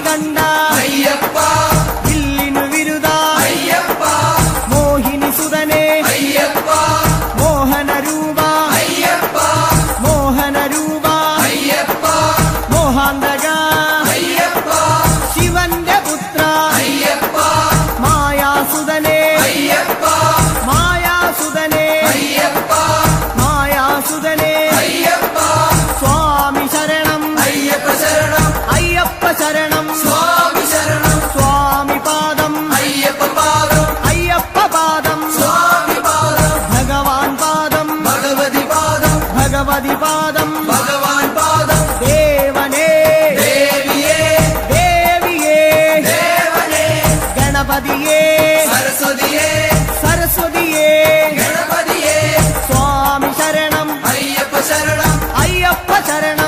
കണ്ട അയ്യപ്പ വില്ലിനു വിരുദ അയ്യപ്പ മോഹിനി സുതനെ അയ്യപ്പ മോഹന രൂപ അയ്യപ്പ മോഹന രൂപ അയ്യപ്പ മോഹാന്തക അയ്യപ്പ ശിവന്റെ പുത്ര അയ്യപ്പ മായാസുതനെ അയ്യപ്പ മായാസുതനെ അയ്യപ്പ മായാസുതനെ അയ്യപ്പ സ്വാമി ശരണം അയ്യപ്പ ശരണം അയ്യപ്പ ശരണം സ്വാമി ശരണം സ്വാമി പാദം അയ്യപ്പ പാദം അയ്യപ്പ പാദം സ്വാമി പാദം ഭഗവാൻ പാദം ഭഗവതി പാദം ഭഗവതി പാദം ഭഗവാൻ പാദം ദേവനേ ദേവിയേ ദേവിയേ ദേവനേ ഗണപതിയേ സരസ്വതിയേ സരസ്വതിയേ ഗണപതിയേ സ്വാമി ശരണം അയ്യപ്പ ശരണം അയ്യപ്പ ശരണം